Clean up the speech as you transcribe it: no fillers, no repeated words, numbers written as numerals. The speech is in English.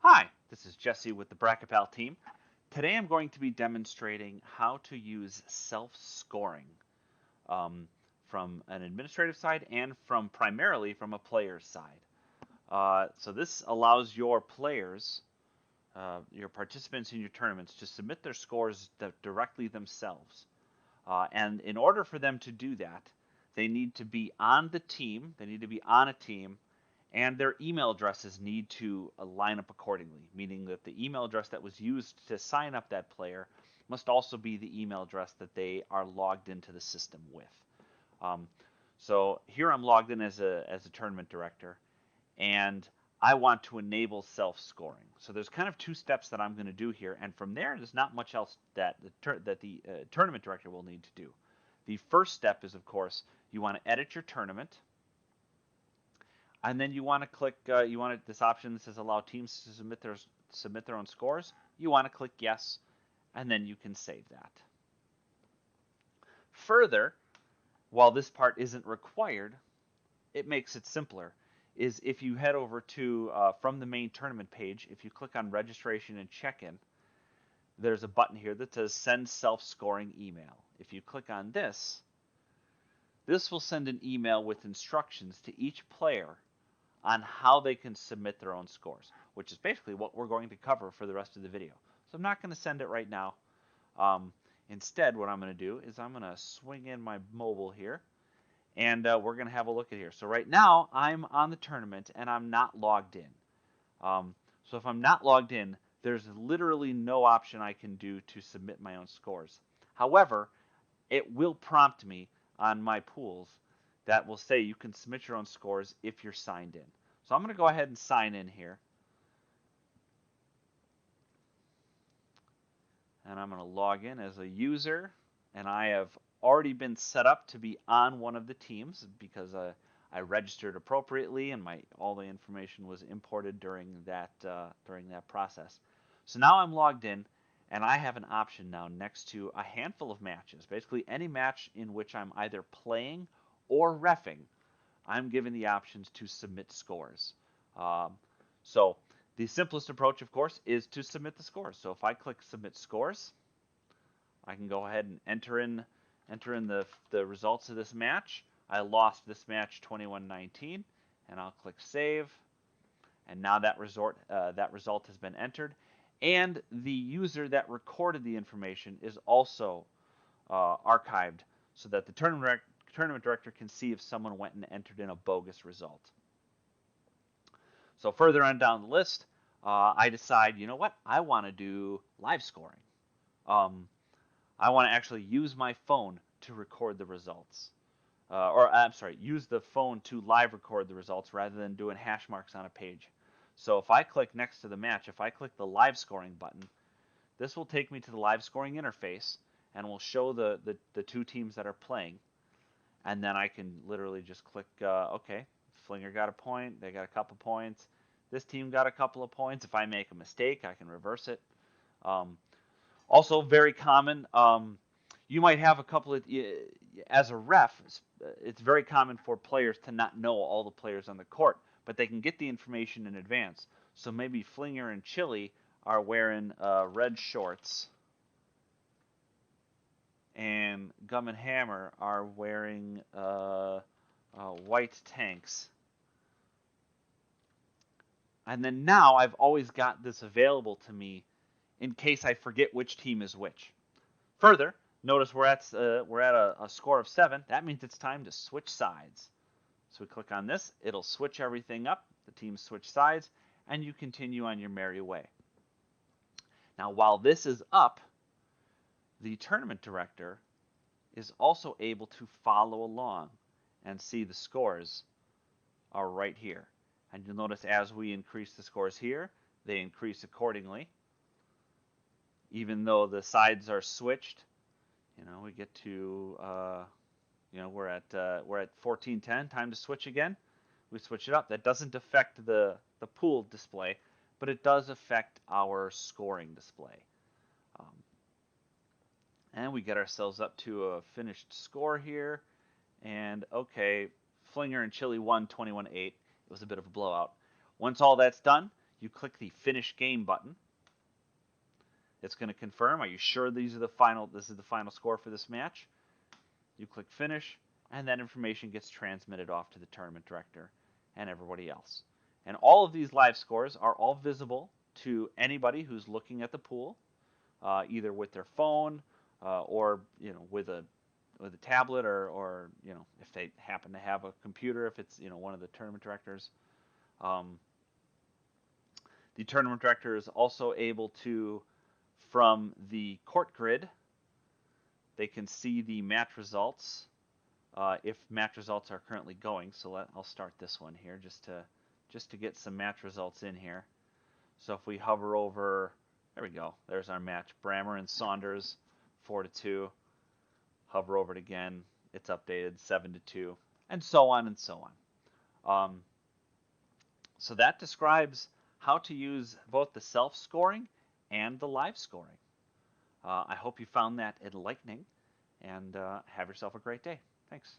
Hi, this is Jesse with the BracketPal team. Today I'm going to be demonstrating how to use self-scoring um, from an administrative side and primarily from a player's side. So this allows your players, your participants in your tournaments, to submit their scores directly themselves. And in order for them to do that, they need to be on the team, they need to be on a team, and their email addresses need to line up accordingly, meaning that the email address that was used to sign up that player must also be the email address that they are logged into the system with. Um, so here I'm logged in as a tournament director, and I want to enable self-scoring. So there's kind of two steps that I'm going to do here, and from there's not much else that the tournament director will need to do. The first step is, of course, you want to edit your tournament, and then you want to click. This option that says allow teams to submit their own scores. You want to click yes, and then you can save that. Further, while this part isn't required, it makes it simpler. Is if you head over to from the main tournament page, if you click on registration and check-in, there's a button here that says send self-scoring email. If you click on this, this will send an email with instructions to each player on how they can submit their own scores, which is basically what we're going to cover for the rest of the video. So I'm not going to send it right now. Instead, what I'm going to do is I'm going to swing in my mobile here, and we're going to have a look at here. So right now, I'm on the tournament, and I'm not logged in. So if I'm not logged in, there's literally no option I can do to submit my own scores. However, it will prompt me on my pools that will say you can submit your own scores if you're signed in. So I'm going to go ahead and sign in here. And I'm going to log in as a user, and I have already been set up to be on one of the teams because I registered appropriately and all the information was imported during that process. So now I'm logged in, and I have an option now next to a handful of matches. Basically, any match in which I'm either playing or reffing, I'm given the options to submit scores. So the simplest approach, of course, is to submit the scores. So if I click Submit Scores, I can go ahead and enter in the results of this match. I lost this match 21-19, and I'll click Save. And now that result has been entered. And the user that recorded the information is also archived so that the tournament director can see if someone went and entered in a bogus result. So further on down the list, I decide, you know what, I want to do live scoring. I want to actually use my phone to record the results. Or I'm sorry, use the phone to live record the results rather than doing hash marks on a page. So if I click next to the match, if I click the live scoring button, this will take me to the live scoring interface and will show the two teams that are playing. And then I can literally just click, okay, Flinger got a point, they got a couple points, this team got a couple of points. If I make a mistake, I can reverse it. Also very common, you might have a couple of, as a ref, it's very common for players to not know all the players on the court, but they can get the information in advance. So maybe Flinger and Chili are wearing red shorts, and Gum and Hammer are wearing white tanks. And then now I've always got this available to me in case I forget which team is which. Further, notice we're at a score of 7. That means it's time to switch sides. So we click on this, it'll switch everything up, the teams switch sides, and you continue on your merry way. Now while this is up, the tournament director is also able to follow along and see the scores are right here. And you'll notice as we increase the scores here, they increase accordingly. Even though the sides are switched, we get to, we're at 14-10, time to switch again. We switch it up. That doesn't affect the pool display, but it does affect our scoring display. And we get ourselves up to a finished score here. And okay, Flinger and Chili won 21-8. It was a bit of a blowout. Once all that's done, you click the Finish Game button. It's going to confirm, are you sure this is the final score for this match? You click Finish, and that information gets transmitted off to the tournament director and everybody else. And all of these live scores are all visible to anybody who's looking at the pool, either with their phone or with a tablet, or if they happen to have a computer, if it's one of the tournament directors. The tournament director is also able to, from the court grid, they can see the match results if match results are currently going. So I'll start this one here just to get some match results in here. So if we hover over, there we go. There's our match, Brammer and Saunders, 4-2. Hover over it again. It's updated 7-2, and so on and so on. So that describes how to use both the self-scoring and the live scoring. I hope you found that enlightening, and have yourself a great day. Thanks.